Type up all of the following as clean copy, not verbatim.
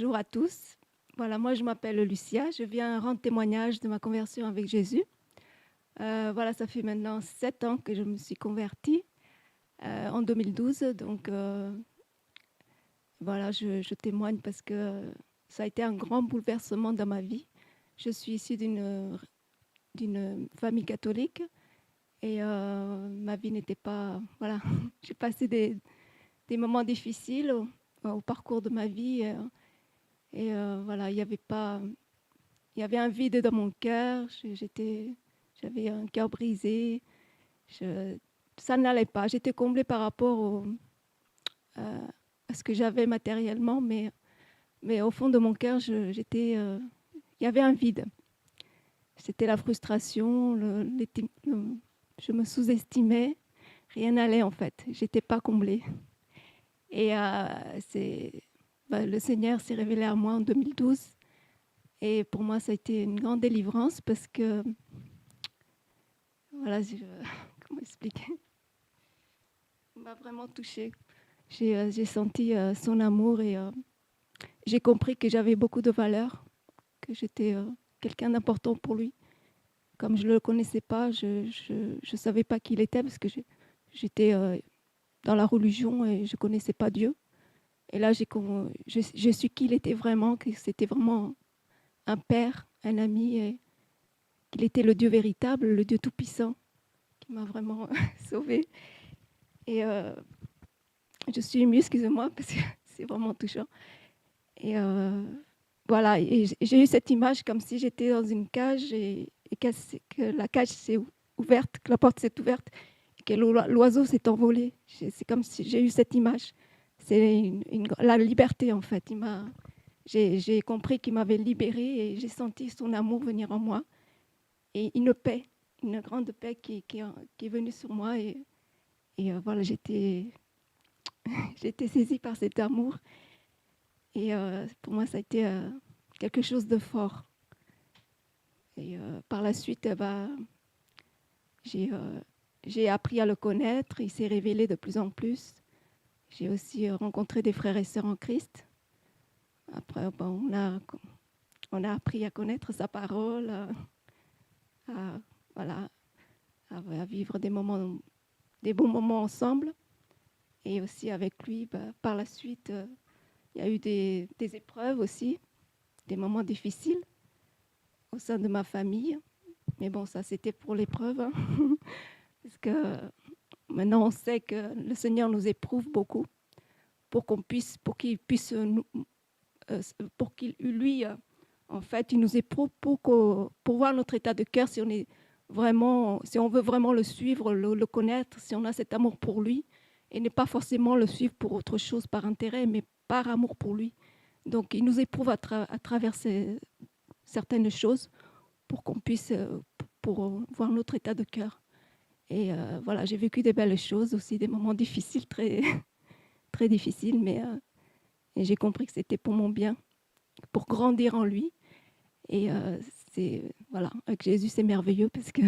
Bonjour à tous. Voilà, moi je m'appelle Lucia, je viens rendre témoignage de ma conversion avec Jésus. Voilà, ça fait maintenant 7 ans que je me suis convertie, en 2012. Donc voilà, je témoigne parce que ça a été un grand bouleversement dans ma vie. Je suis issue d'une famille catholique et ma vie n'était pas... Voilà, j'ai passé des moments difficiles au parcours de ma vie. Voilà, il y avait un vide dans mon cœur. J'avais un cœur brisé. Je, Ça n'allait pas. J'étais comblée par rapport à ce que j'avais matériellement, mais au fond de mon cœur, il y avait un vide. C'était la frustration. Je me sous-estimais. Rien n'allait en fait. J'étais pas comblée. Et le Seigneur s'est révélé à moi en 2012. Et pour moi, ça a été une grande délivrance parce que, voilà, comment expliquer? Il m'a vraiment touchée. J'ai senti son amour et j'ai compris que j'avais beaucoup de valeur, que j'étais quelqu'un d'important pour lui. Comme je ne le connaissais pas, je savais pas qui il était parce que j'étais dans la religion et je ne connaissais pas Dieu. Et là, je su qui il était vraiment, que c'était vraiment un père, un ami, et qu'il était le Dieu véritable, le Dieu tout-puissant, qui m'a vraiment sauvée. Et je suis émue, excusez-moi, parce que c'est vraiment touchant. Et voilà, et j'ai eu cette image comme si j'étais dans une cage et que la cage s'est ouverte, que la porte s'est ouverte et que l'oiseau s'est envolé. C'est comme si j'ai eu cette image. C'est la liberté, en fait. J'ai compris qu'il m'avait libérée et j'ai senti son amour venir en moi. Et une paix, une grande paix qui est venue sur moi. Et voilà, j'étais saisie par cet amour. Et pour moi, ça a été quelque chose de fort. Et par la suite, j'ai j'ai appris à le connaître. Il s'est révélé de plus en plus. J'ai aussi rencontré des frères et sœurs en Christ. Après, bon, on a appris à connaître sa parole, à, voilà, à vivre des bons moments ensemble. Et aussi avec lui, par la suite, il y a eu des épreuves aussi, des moments difficiles au sein de ma famille. Mais bon, ça, c'était pour l'épreuve. Hein. Parce que maintenant, on sait que le Seigneur nous éprouve beaucoup pour qu'il puisse pour qu'il, lui, en fait, il nous éprouve pour voir notre état de cœur, si on veut vraiment le suivre, le connaître, si on a cet amour pour lui, et ne pas forcément le suivre pour autre chose, par intérêt, mais par amour pour lui. Donc, il nous éprouve à travers certaines choses pour qu'on puisse pour voir notre état de cœur. Et voilà, j'ai vécu des belles choses, aussi des moments difficiles, très, très difficiles, mais et j'ai compris que c'était pour mon bien, pour grandir en lui. Et voilà, avec Jésus, c'est merveilleux parce que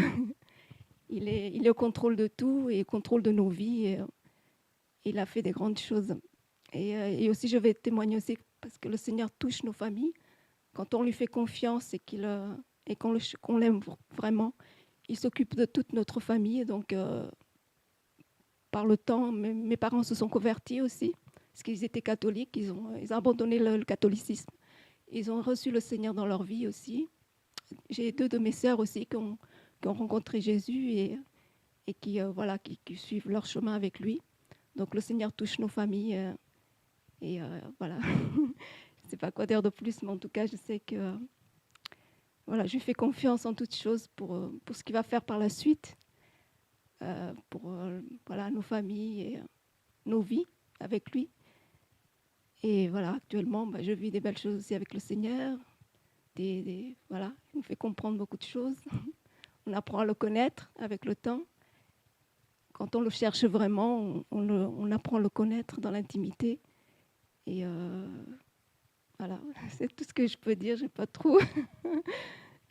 il est au contrôle de tout et au contrôle de nos vies. Et, il a fait des grandes choses. Et aussi, je vais témoigner aussi parce que le Seigneur touche nos familles. Quand on lui fait confiance et qu'on l'aime vraiment, il s'occupe de toute notre famille. Donc, par le temps, mes parents se sont convertis aussi parce qu'ils étaient catholiques. Ils ont abandonné le catholicisme. Ils ont reçu le Seigneur dans leur vie aussi. J'ai 2 de mes sœurs aussi qui ont rencontré Jésus et voilà, qui suivent leur chemin avec lui. Donc le Seigneur touche nos familles et voilà. Je ne sais pas quoi dire de plus, mais en tout cas, je sais que voilà, je lui fais confiance en toutes choses pour ce qu'il va faire par la suite, pour voilà, nos familles et nos vies avec lui. Et voilà, actuellement, je vis des belles choses aussi avec le Seigneur. Voilà, il nous fait comprendre beaucoup de choses. On apprend à le connaître avec le temps. Quand on le cherche vraiment, on apprend à le connaître dans l'intimité. Et voilà, c'est tout ce que je peux dire. Je n'ai pas trop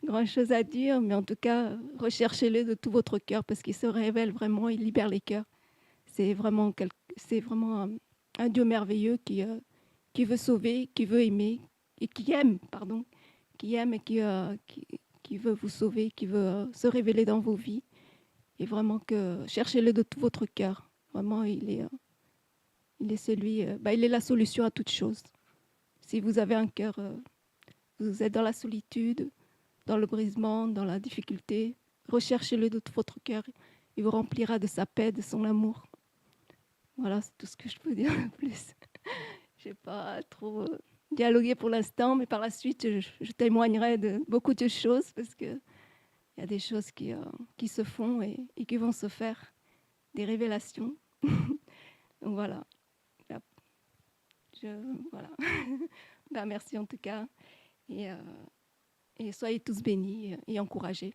grand-chose à dire, mais en tout cas, recherchez-le de tout votre cœur parce qu'il se révèle vraiment, il libère les cœurs. C'est vraiment un Dieu merveilleux qui veut sauver, qui veut aimer, qui aime, pardon, qui aime et qui veut vous sauver, qui veut se révéler dans vos vies. Et vraiment que cherchez-le de tout votre cœur. Vraiment, il est celui, il est la solution à toute chose. Si vous avez un cœur, vous êtes dans la solitude, dans le brisement, dans la difficulté, recherchez-le de tout votre cœur. Il vous remplira de sa paix, de son amour. Voilà, c'est tout ce que je peux dire de plus. Je n'ai pas trop dialogué pour l'instant, mais par la suite, je témoignerai de beaucoup de choses parce qu'il y a des choses qui se font et qui vont se faire, des révélations. Donc voilà. Je, voilà. Merci en tout cas. Et soyez tous bénis et encouragés.